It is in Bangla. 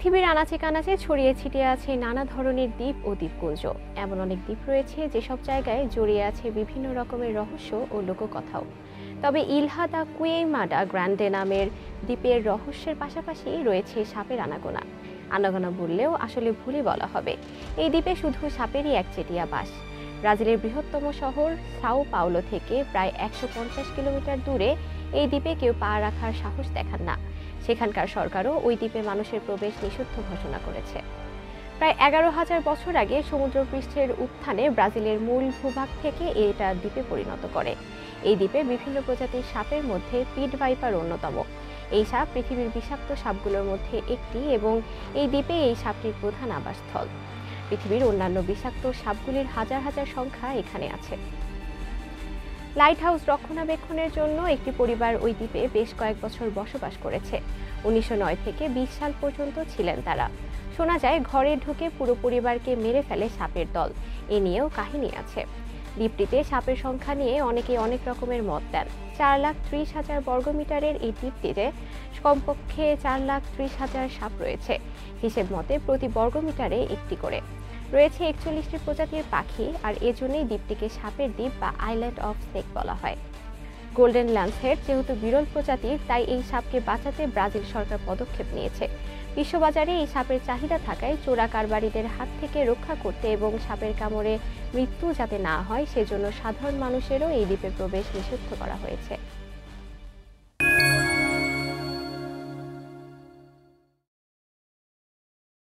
পৃথিবীর আনাচে কানাচে ছড়িয়ে ছিটিয়ে আছে নানা ধরনের দ্বীপ ও দ্বীপপুঞ্জ। এমন অনেক দ্বীপ রয়েছে যেসব জায়গায় জড়িয়ে আছে বিভিন্ন রকমের রহস্য ও লোককথাও। তবে ইলহা দা কুয়েইমাডা গ্র্যান্ডে নামের দ্বীপের রহস্যের পাশাপাশি রয়েছে সাপের আনাগোনা। আনাগোনা বললেও আসলে ভুলই বলা হবে। এই দ্বীপে শুধু সাপেরই একচেটিয়া বাস। ব্রাজিলের বৃহত্তম শহর সাও পাওলো থেকে প্রায় 150 কিলোমিটার দূরে এই দ্বীপে কেউ পা রাখার সাহস দেখান না। সেখানকার সরকারও ওই দ্বীপে মানুষের প্রবেশ নিষিদ্ধ ঘোষণা করেছে। প্রায় 11,000 বছর আগে সমুদ্রপৃষ্ঠের উত্থানে ব্রাজিলের মূল ভূভাগ থেকে এটা দ্বীপে পরিণত করে। এই দ্বীপে বিভিন্ন প্রজাতির সাপের মধ্যে পিট ভাইপার অন্যতম। এই সাপ পৃথিবীর বিষাক্ত সাপগুলোর মধ্যে একটি এবং এই দ্বীপে এই সাপটির প্রধান আবাসস্থল। পৃথিবীর অন্যান্য বিষাক্ত সাপগুলির হাজার হাজার সংখ্যা এখানে আছে। লাইট হাউস রক্ষণাবেক্ষণের জন্য একটি পরিবার ওই দ্বীপে বেশ কয়েক বছর বসবাস করেছে। 1909 থেকে 20 সাল পর্যন্ত ছিলেন তারা। শোনা যায় ঘরে ঢুকে পুরো পরিবারকে মেরে ফেলে সাপের দল। এ নিয়েও কাহিনী আছে। দ্বীপটিতে সাপের সংখ্যা নিয়ে অনেকে অনেক রকমের মত দেন। 4,30,000 বর্গমিটারের এই দ্বীপটিতে কমপক্ষে 4,30,000 সাপ রয়েছে। হিসেব মতে প্রতি বর্গমিটারে একটি করে রয়েছে 41টি প্রজাতির পাখি, আর এজন্যই দ্বীপটিকে সাপের দ্বীপ বা আইল্যান্ড অফ স্নেক বলা হয়। গোল্ডেন ল্যান্সহেড যেহেতু বিরল প্রজাতির, তাই এই সাপকে বাঁচাতে ব্রাজিল সরকার পদক্ষেপ নিয়েছে। বিশ্ববাজারে এই সাপের চাহিদা থাকায় চোরা কারবারিদের হাত থেকে রক্ষা করতে এবং সাপের কামড়ে মৃত্যু যাতে না হয় সেজন্য সাধারণ মানুষেরও এই দ্বীপে প্রবেশ নিষিদ্ধ করা হয়েছে।